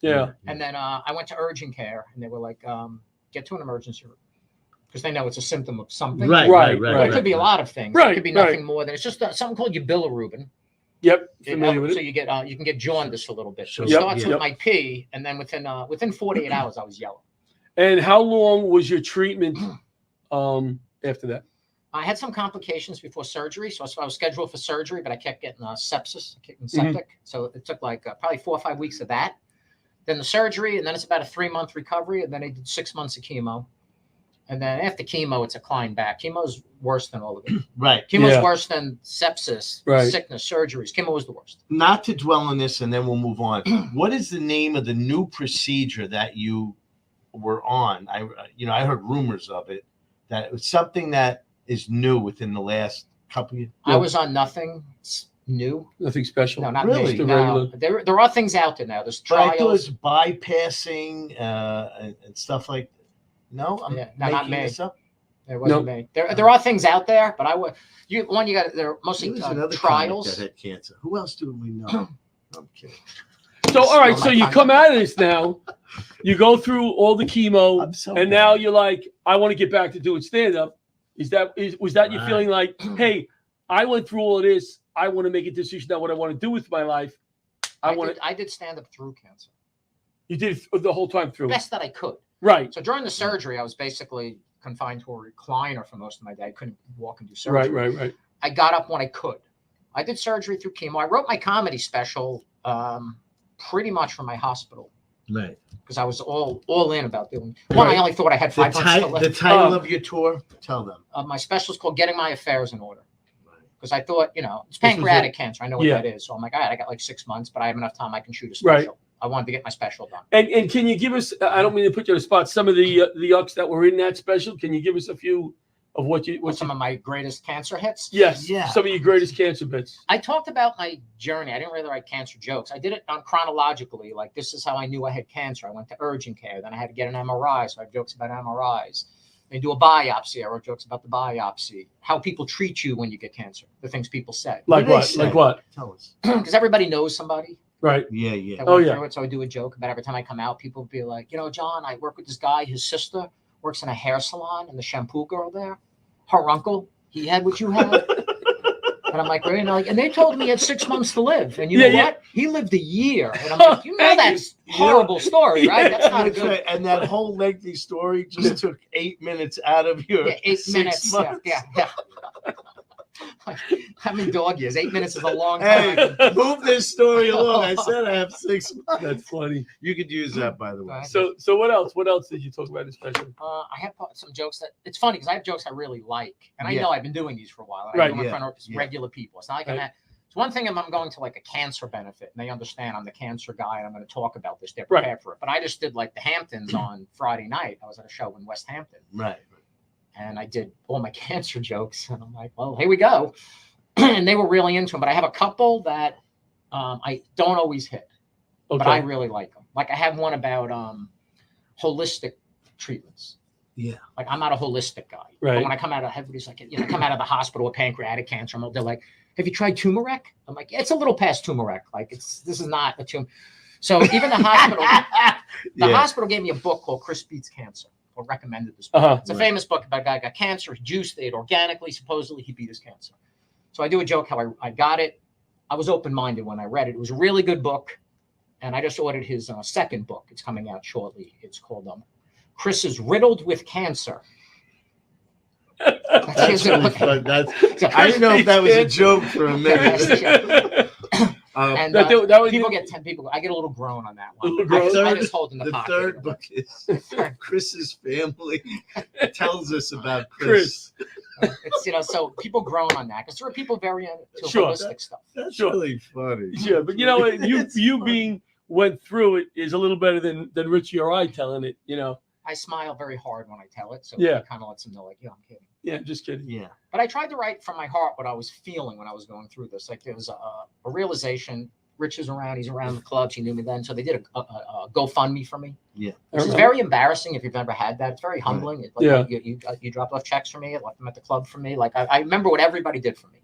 Yeah. And then I went to urgent care, and they were like, get to an emergency room because they know it's a symptom of something. Right. It could be a lot of things. Right, It could be nothing more than it's just something called bilirubin. Yep. Familiar with So it. you can get jaundice a little bit. So it Yep, starts yep. with my pee, and then within 48 hours I was yellow. And how long was your treatment after that? I had some complications before surgery, so I was scheduled for surgery, but I kept getting sepsis, getting septic. So it took like probably 4 or 5 weeks of that. Then the surgery, and then it's about a 3-month recovery, and then I did 6 months of chemo. And then after chemo, it's a climb back. Chemo's worse than all of it. Right. Chemo's worse than sepsis, Right. sickness, surgeries. Chemo was the worst. Not to dwell on this, and then we'll move on. What is the name of the new procedure that you were on? I heard rumors of it, that it was something that is new within the last couple of years. I was on nothing new. Nothing special. No, not Really? me. No. There are things out there now. There's But I thought it trials. was bypassing and stuff like. No, I'm Yeah, no, not making me. this up. It wasn't me. There are things out there, but they're mostly There was another trials. comic that had cancer. Who else do we know? I'm kidding. So, all right, so you come out of this now, you go through all the chemo, and now you're like, I want to get back to doing stand-up. Was that you feeling like, hey, I went through all of this. I want to make a decision about what I want to do with my life. I did stand up through cancer. You did the whole time through. Best that I could. Right. So during the surgery, I was basically confined to a recliner for most of my day. I couldn't walk and do surgery. Right. I got up when I could. I did surgery through chemo. I wrote my comedy special pretty much from my hospital. Right. Because I was all in about doing. One, I only thought I had 5 months to live. The title of your tour? Tell them. My special is called Getting My Affairs in Order. Because I thought, it's pancreatic cancer. I know what that is. So I'm like, all right, I got like 6 months, but I have enough time. I can shoot a special. Right. I wanted to get my special done. And can you give us, I don't mean to put you on the spot, some of the yucks that were in that special? Can you give us a few of what some of my greatest cancer hits? Yes. Yeah. Some of your greatest cancer bits. I talked about my journey. I didn't really write cancer jokes. I did it chronologically. Like, this is how I knew I had cancer. I went to urgent care. Then I had to get an MRI. So I have jokes about MRIs. They do a biopsy. I wrote jokes about the biopsy. How people treat you when you get cancer. The things people say. Like what? Like what? Tell us. Because everybody knows somebody. Right. Yeah. That went through it. So I do a joke about every time I come out, people be like, John, I work with this guy. His sister works in a hair salon, and the shampoo girl there, her uncle, he had what you had. And I'm like, really? And they told me he had 6 months to live. And you know what? He lived a year. And I'm like, that's horrible story, right? That's not good. Right. And that whole lengthy story just took 8 minutes out of your 8 6 minutes. months. Yeah. How many dog years? 8 minutes is a long time. Hey, move this story along. I said I have 6 months. That's funny. You could use that, by the way. So what else? What else did you talk about in special? I have some jokes that it's funny because I have jokes I really like, and I know I've been doing these for a while. And I do them in front of regular people. It's not like it's one thing if I'm going to like a cancer benefit and they understand I'm the cancer guy and I'm going to talk about this. They're prepared for it. But I just did like the Hamptons on Friday night. I was at a show in West Hampton. Right. And I did all my cancer jokes, and I'm like, well, here we go. And they were really into them. But I have a couple that I don't always hit, but I really like them. Like I have one about holistic treatments. Yeah. Like I'm not a holistic guy. Right. But when I come out of everybody's like, come out of the hospital with pancreatic cancer, they're like, have you tried turmeric? I'm like, yeah, it's a little past turmeric. Like this is not a tumor. So even the hospital, hospital gave me a book called Chris Beats Cancer. Or recommended this book. It's a famous book about a guy who got cancer. He juiced it organically. Supposedly, he beat his cancer. So I do a joke how I got it. I was open-minded when I read it. It was a really good book. And I just ordered his second book. It's coming out shortly. It's called Chris is Riddled with Cancer. That's really fun. I didn't know if that was a joke for a minute. And people get 10 people. I get a little groan on that one. I just hold in the pocket. The third book is Chris's family tells us about Chris. It's so people groan on that because there are people very into holistic stuff. That's really funny. Yeah, but you being went through it is a little better than Richie or I telling it. I smile very hard when I tell it, so it kind of lets them know, like, I'm kidding. Yeah, just kidding. Yeah. But I tried to write from my heart what I was feeling when I was going through this. Like there was a realization. Rich is around. He's around the clubs. He knew me then. So they did a GoFundMe for me. Yeah. Which is very embarrassing if you've never had that. It's very humbling. Like, you dropped off checks for me. I left them at the club for me. Like I remember what everybody did for me.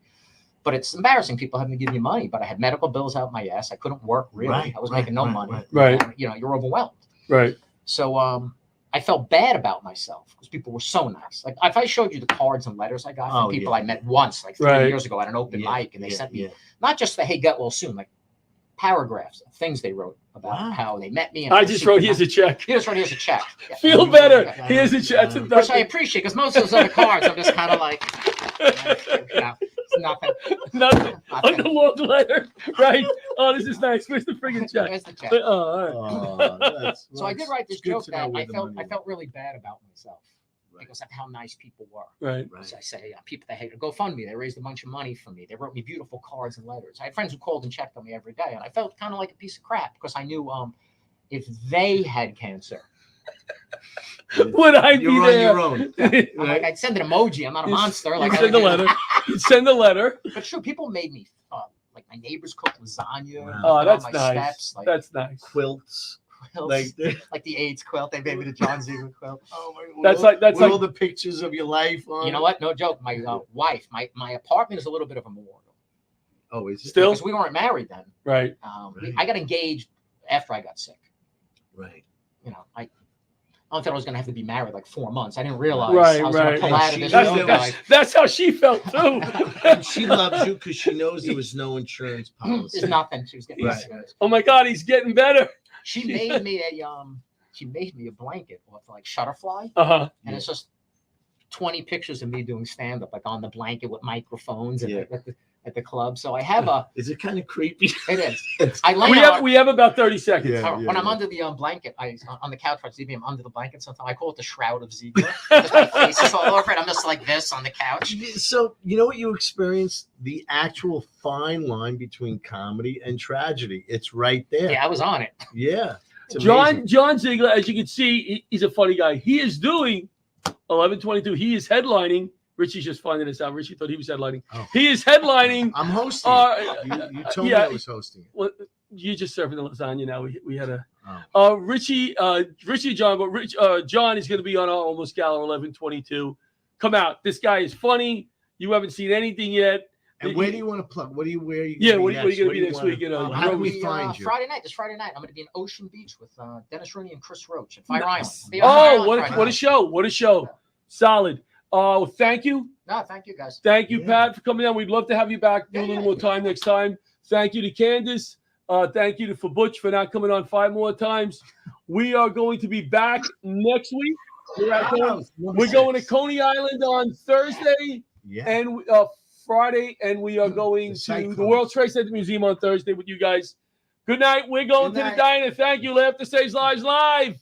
But it's embarrassing. People having to give you money. But I had medical bills out my ass. I couldn't work really. I was making no money. Right. And, you're overwhelmed. Right. So I felt bad about myself because people were so nice. Like if I showed you the cards and letters I got from people I met once, like 3 years ago at an open mic, and they sent me not just the hey, get well soon, like paragraphs of things they wrote about how they met me. And I just wrote, here's a check. You just wrote, here's a check. Yeah. Feel better. Here's a check. Which I appreciate because most of those other cards, I'm just kind of like, nothing. Nothing. Underload letter. Right. Oh, this is nice. Where's the friggin' check? Where's the check? All right. So I did write this joke that I felt really bad about myself. Because of how nice people were. Right. So I say, people that hate to GoFundMe, they raised a bunch of money for me. They wrote me beautiful cards and letters. I had friends who called and checked on me every day, and I felt kind of like a piece of crap because I knew if they had cancer, would I be there? On your own. Like I'd send an emoji. I'm not a monster. Like send a letter. You'd send a letter. But sure, people made me like my neighbors cooked lasagna. Wow. Oh, that's on nice. Steps, like, that's nice. Quilts. Like the AIDS quilt, they made me the John Ziegler quilt. Oh my God. That's like all the pictures of your life on. You know what? No joke. My wife, my apartment is a little bit of a memorial. Oh, is it? Still? Because we weren't married then. Right. I got engaged after I got sick. Right. I thought I was going to have to be married like 4 months. I didn't realize Right, I was going right. to pull out of this That's, yoga that's, life. that's how she felt too. And she loves you because she knows there was no insurance policy. There's nothing. She was getting Right. Oh my God, he's getting better. She made me a blanket off like Shutterfly, and it's just 20 pictures of me doing stand up, like on the blanket with microphones and at the club. So I have a. Is it kind of creepy? It is. I lay we have about 30 seconds. When I'm under the blanket, on the couch for ZB, I'm under the blanket. Sometimes I call it the shroud of Ziegler. My face is all over it. I'm just like this on the couch. So you know what you experience? The actual fine line between comedy and tragedy. It's right there. Yeah, I was on it. Yeah. John Ziegler, as you can see, he's a funny guy. He is doing 11/22. He is headlining. Richie's just finding this out. Richie thought he was headlining. Oh. He is headlining. I'm hosting. You told me I was hosting. Well, you're just serving the lasagna now. We had a Richie John, but John is going to be on our Almost Gala 11/22. Come out. This guy is funny. You haven't seen anything yet. And where do you want to plug? Where are you what are you going to be next week? How do we find you? This Friday night, I'm going to be in Ocean Beach with Dennis Rooney and Chris Roach at Fire Island. Oh, what a show! What a show! Solid. Thank you. No, thank you guys. Thank you, Pat, for coming on. We'd love to have you back. Do a little more time next time. Thank you to Candace. Thank you for Butch for not coming on 5 more times. We are going to be back next week. We're going to Coney Island on Thursday and Friday, and we are going to the World Trade Center Museum on Thursday with you guys. Good night. We're going to the diner. Thank you. Laughter Saves Lives Live.